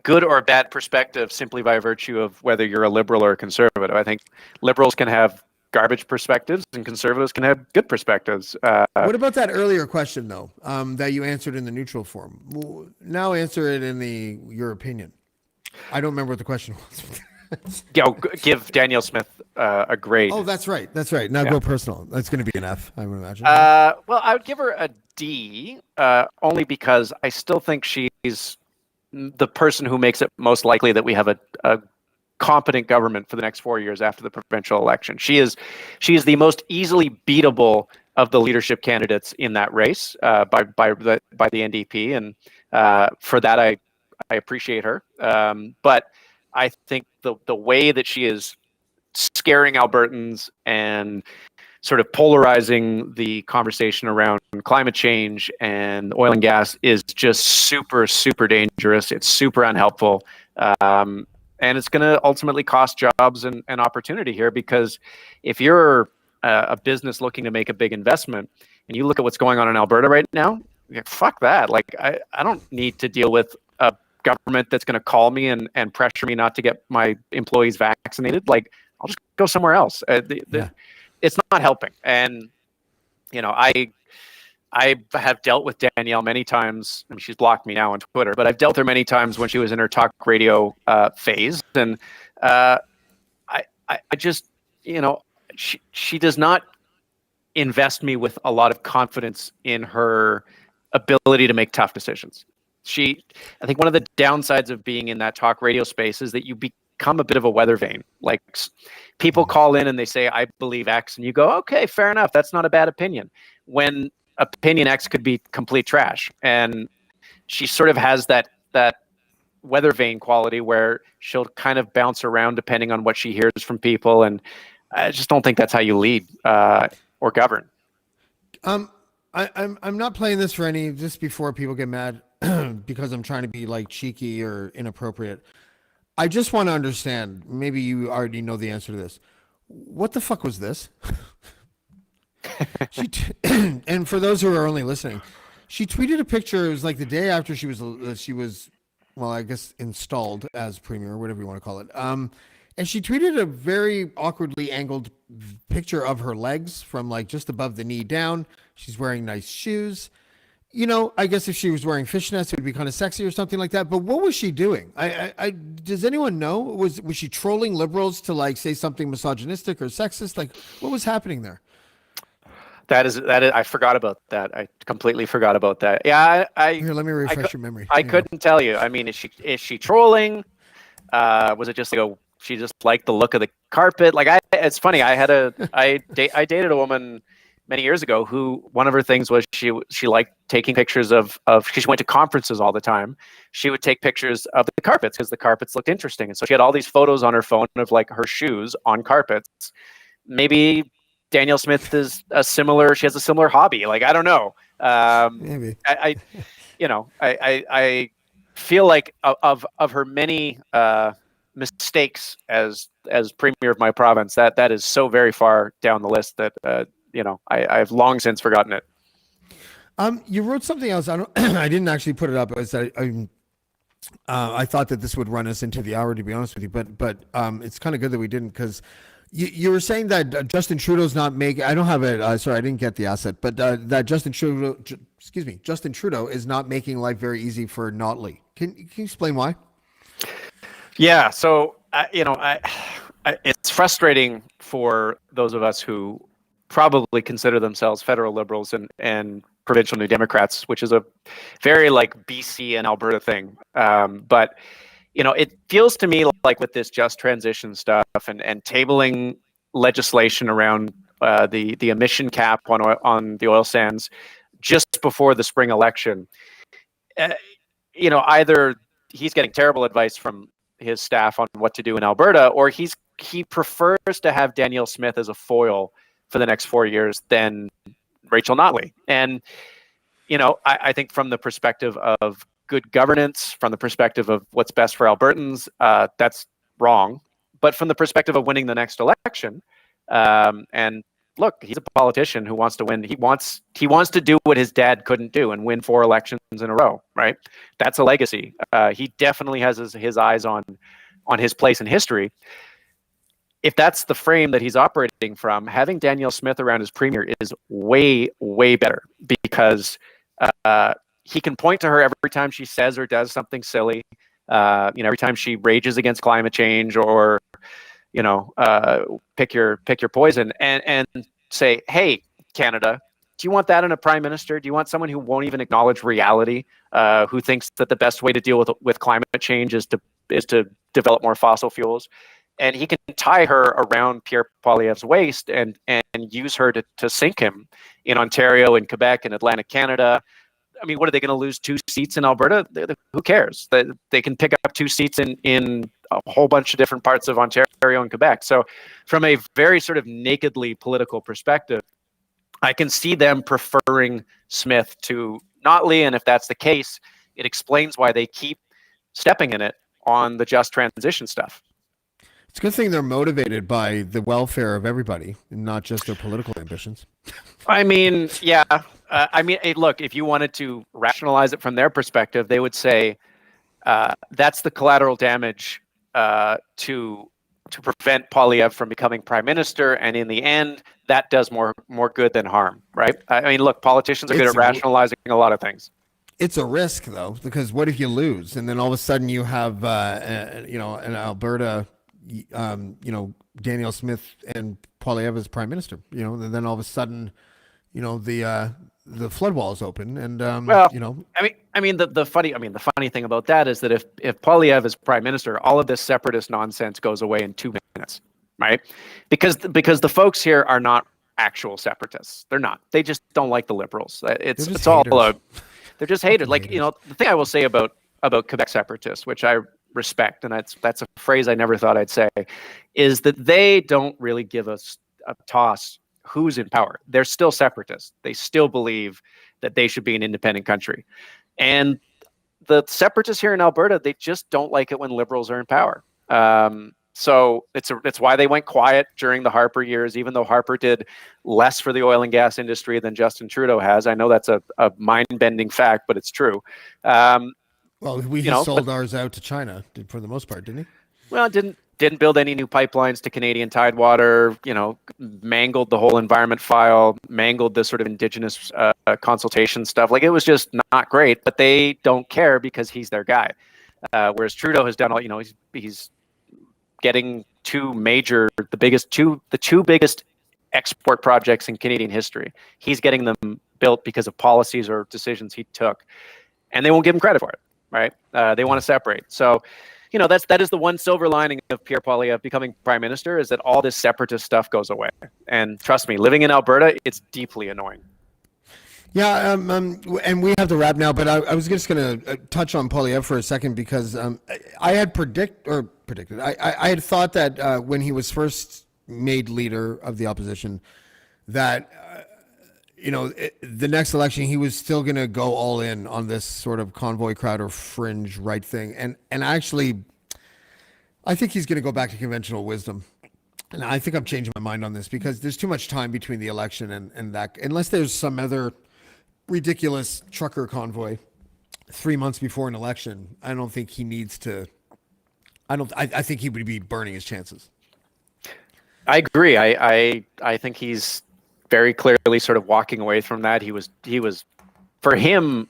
good or bad perspective simply by virtue of whether you're a liberal or a conservative. I think liberals can have garbage perspectives and conservatives can have good perspectives. What about that earlier question, though, that you answered in the neutral form? Well, now answer it in your opinion. I don't remember what the question was. Give Danielle Smith a grade. Oh, that's right. Now go personal. That's going to be an F, I would imagine. Well, I would give her a D, only because I still think she's the person who makes it most likely that we have a competent government for the next 4 years after the provincial election. She is the most easily beatable of the leadership candidates in that race by the NDP, and for that I appreciate her. But I think the way that she is scaring Albertans and sort of polarizing the conversation around climate change and oil and gas is just super, super dangerous. It's super unhelpful. And it's going to ultimately cost jobs and opportunity here, because if you're a business looking to make a big investment and you look at what's going on in Alberta right now, fuck that. Like, I don't need to deal with a government that's going to call me and pressure me not to get my employees vaccinated. Like, I'll just go somewhere else. Yeah. It's not helping. And, I have dealt with Danielle many times. I mean, she's blocked me now on Twitter, but I've dealt with her many times when she was in her talk radio phase. And I just, she does not invest me with a lot of confidence in her ability to make tough decisions. I think one of the downsides of being in that talk radio space is that you become a bit of a weather vane. Like, people call in and they say, I believe X, and you go, okay, fair enough. That's not a bad opinion. When opinion X could be complete trash. And she sort of has that weather vane quality where she'll kind of bounce around depending on what she hears from people. And I just don't think that's how you lead or govern. I'm not playing this for any, just before people get mad because I'm trying to be like cheeky or inappropriate. I just want to understand, maybe you already know the answer to this. What the fuck was this? And for those who are only listening, she tweeted a picture. It was like the day after she was, well, I guess installed as premier, or whatever you want to call it. And she tweeted a very awkwardly angled picture of her legs from like just above the knee down. She's wearing nice shoes. I guess if she was wearing fishnets, it would be kind of sexy or something like that. But what was she doing? Does anyone know? Was she trolling liberals to like say something misogynistic or sexist? Like, what was happening there? That is. I forgot about that. I completely forgot about that. Yeah, Here, let me refresh your memory. I couldn't tell you. I mean, is she trolling? Was it just like she just liked the look of the carpet? Like, it's funny. I dated a woman many years ago who, one of her things was she liked taking pictures of she went to conferences all the time. She would take pictures of the carpets because the carpets looked interesting, and so she had all these photos on her phone of like her shoes on carpets. Maybe Danielle Smith she has a similar hobby. Like, I don't know. Maybe. I feel like of her many mistakes as premier of my province, that is so very far down the list that I've long since forgotten it. You wrote something else. I didn't actually put it up. I thought that this would run us into the hour, to be honest with you, but it's kind of good that we didn't, because you were saying that Justin Trudeau's not making. I don't have it. Sorry, I didn't get the asset, but that Justin Trudeau is not making life very easy for Notley. Can you explain why? Yeah. So it's frustrating for those of us who probably consider themselves federal liberals and provincial New Democrats, which is a very like BC and Alberta thing. But it feels to me like with this just transition stuff and tabling legislation around the emission cap on the oil sands just before the spring election, either he's getting terrible advice from his staff on what to do in Alberta, or he prefers to have Danielle Smith as a foil for the next 4 years than Rachel Notley. And I think from the perspective of good governance, from the perspective of what's best for Albertans, that's wrong. But from the perspective of winning the next election, and look, he's a politician who wants to win. He wants to do what his dad couldn't do and win 4 elections in a row, right? That's a legacy. He definitely has his eyes on his place in history. If that's the frame that he's operating from, having Danielle Smith around as premier is way, way better, because he can point to her every time she says or does something silly. Every time she rages against climate change or, pick your poison and say, hey, Canada, do you want that in a prime minister? Do you want someone who won't even acknowledge reality, who thinks that the best way to deal with climate change is to develop more fossil fuels? And he can tie her around Pierre Poilievre's waist and use her to sink him in Ontario, in Quebec, in Atlantic Canada. I mean, what are they going to lose 2 seats in Alberta? Who cares? They can pick up 2 seats in a whole bunch of different parts of Ontario and Quebec. So from a very sort of nakedly political perspective, I can see them preferring Smith to Notley. And if that's the case, it explains why they keep stepping in it on the just transition stuff. It's a good thing they're motivated by the welfare of everybody and not just their political ambitions. I mean, yeah. Hey, look, if you wanted to rationalize it from their perspective, they would say that's the collateral damage to to prevent Poilievre from becoming prime minister, and in the end, that does more good than harm, right? I mean, look, politicians are good at rationalizing a lot of things. It's a risk, though, because what if you lose, and then all of a sudden you have, in Alberta, Danielle Smith and Poilievre as prime minister, and then all of a sudden, the flood wall is open, and the funny thing about that is that if Poilievre is prime minister, all of this separatist nonsense goes away in 2 minutes, right? Because the folks here are not actual separatists. They're not. They just don't like the Liberals. It's all they're just haters. Like, the thing I will say about Quebec separatists, which I respect, and that's a phrase I never thought I'd say, is that they don't really give us a toss who's in power. They're still separatists. They still believe that they should be an independent country. And the separatists here in Alberta, they just don't like it when Liberals are in power. So it's why they went quiet during the Harper years, even though Harper did less for the oil and gas industry than Justin Trudeau has. I know that's a mind-bending fact, but it's true. Well, he sold ours out to China for the most part, didn't he? Well, didn't build any new pipelines to Canadian Tidewater, mangled the whole environment file, mangled the sort of Indigenous consultation stuff. Like, it was just not great, but they don't care because he's their guy. Whereas Trudeau has done all, he's getting the two biggest export projects in Canadian history. He's getting them built because of policies or decisions he took, and they won't give him credit for it, right? They want to separate. So, that is the one silver lining of Pierre Poilievre becoming prime minister, is that all this separatist stuff goes away. And trust me, living in Alberta, it's deeply annoying. Yeah, and we have to wrap now, but I was just going to touch on Poilievre for a second, because I had predicted. I had thought that when he was first made leader of the opposition, that the next election he was still going to go all in on this sort of convoy crowd or fringe right thing, and actually, I think he's going to go back to conventional wisdom. And I think I'm changing my mind on this, because there's too much time between the election and that, unless there's some other ridiculous trucker convoy 3 months before an election, I don't think he needs to. I think he would be burning his chances. I agree. I think he's very clearly sort of walking away from that. He was for him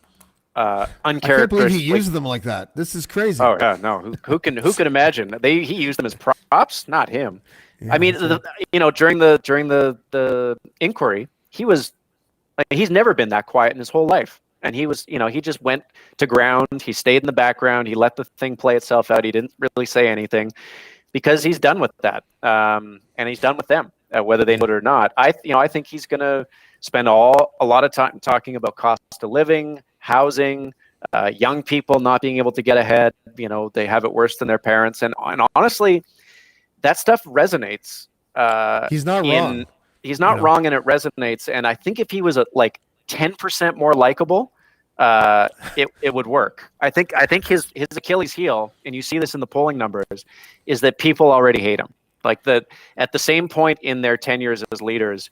uncharacteristic. I can't believe he used them like that. This is crazy. Oh yeah, no. Who can imagine? He used them as props, not him. Yeah, I mean, during the inquiry, he's never been that quiet in his whole life. And he was, he just went to ground. He stayed in the background. He let the thing play itself out. He didn't really say anything, because he's done with that. And he's done with them, whether they know it or not. I think he's going to spend a lot of time talking about cost of living, housing, young people not being able to get ahead. They have it worse than their parents. And honestly, that stuff resonates. He's not wrong. He's not wrong, and it resonates. And I think if he was 10% more likable, it would work. I think his Achilles heel, and you see this in the polling numbers, is that people already hate him. Like, at the same point in their tenures as leaders,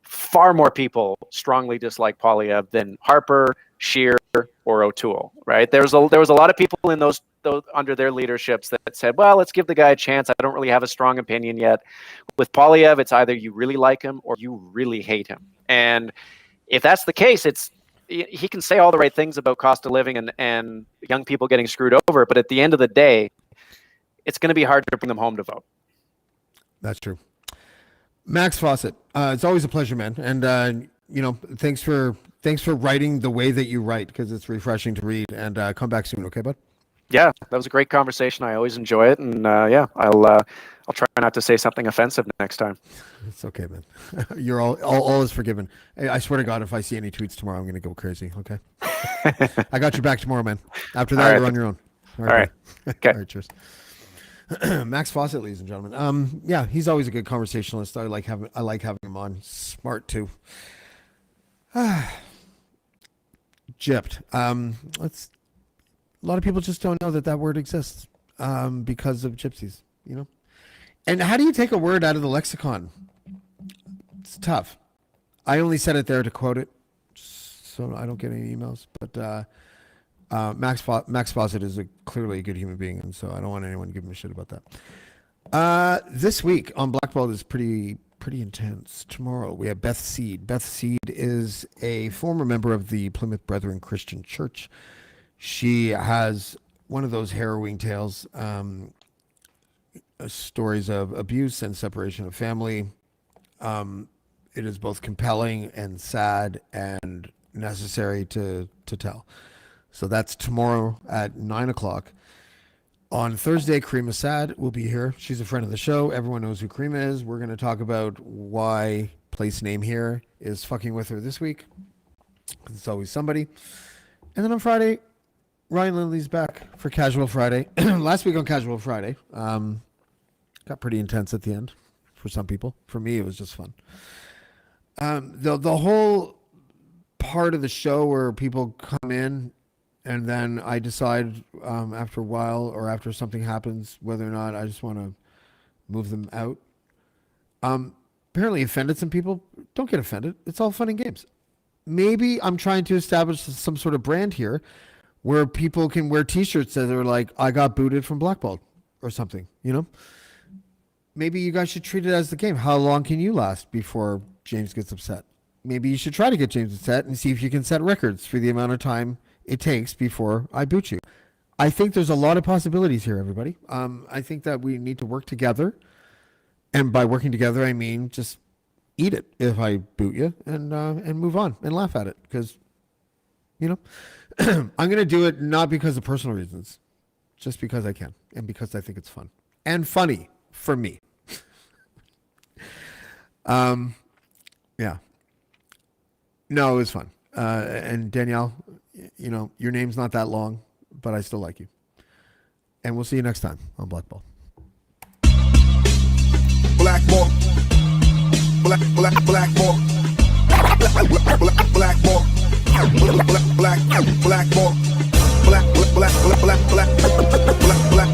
far more people strongly dislike Poilievre than Harper, Scheer, or O'Toole. Right? There was a lot of people in those under their leaderships that said, well, let's give the guy a chance. I don't really have a strong opinion yet. With Poilievre, it's either you really like him or you really hate him. And if that's the case, he can say all the right things about cost of living and young people getting screwed over, but at the end of the day, it's going to be hard to bring them home to vote. That's true. Max Fawcett, it's always a pleasure, man. And thanks for writing the way that you write, because it's refreshing to read. And come back soon, okay, bud? Yeah, that was a great conversation. I always enjoy it, and I'll try not to say something offensive next time. It's okay, man. You're all is forgiven. I swear to God, if I see any tweets tomorrow, I'm going to go crazy. Okay. I got your back tomorrow, man. After that, you're on your own. All right. Okay. All right. Cheers. Max Fawcett, ladies and gentlemen. Yeah, he's always a good conversationalist. I like having him on. Smart too. Gypped. A lot of people just don't know that word exists because of gypsies, And how do you take a word out of the lexicon? It's tough. I only said it there to quote it, so I don't get any emails. But Max Fawcett is clearly a good human being, and so I don't want anyone to give him a shit about that. This week on Blackballed is pretty intense. Tomorrow we have Beth Seed. Beth Seed is a former member of the Plymouth Brethren Christian Church. She has one of those harrowing tales, stories of abuse and separation of family. It is both compelling and sad and necessary to tell. So that's tomorrow at 9:00. On Thursday, Karima Sad will be here. She's a friend of the show. Everyone knows who Karima is. We're going to talk about why place name here is fucking with her this week. It's always somebody. And then on Friday, Ryan Lindley's back for Casual Friday. Last week on Casual Friday, got pretty intense at the end for some people. For me, it was just fun. The whole part of the show where people come in and then I decide after a while or after something happens whether or not I just want to move them out. Apparently offended some people. Don't get offended. It's all fun and games. Maybe I'm trying to establish some sort of brand here where people can wear t-shirts that are like, I got booted from Blackballed or something, you know? Maybe you guys should treat it as the game. How long can you last before James gets upset? Maybe you should try to get James upset and see if you can set records for the amount of time it takes before I boot you. I think there's a lot of possibilities here, everybody. I think that we need to work together. And by working together, I mean just eat it if I boot you and move on and laugh at it. Because, you know, I'm going to do it not because of personal reasons, just because I can and because I think it's fun and funny for me. Yeah. No, it was fun. And Danielle, you know, your name's not that long, but I still like you. And we'll see you next time on Blackball. Blackball. Blackball. Blackball. Blackball. Blackball. Black.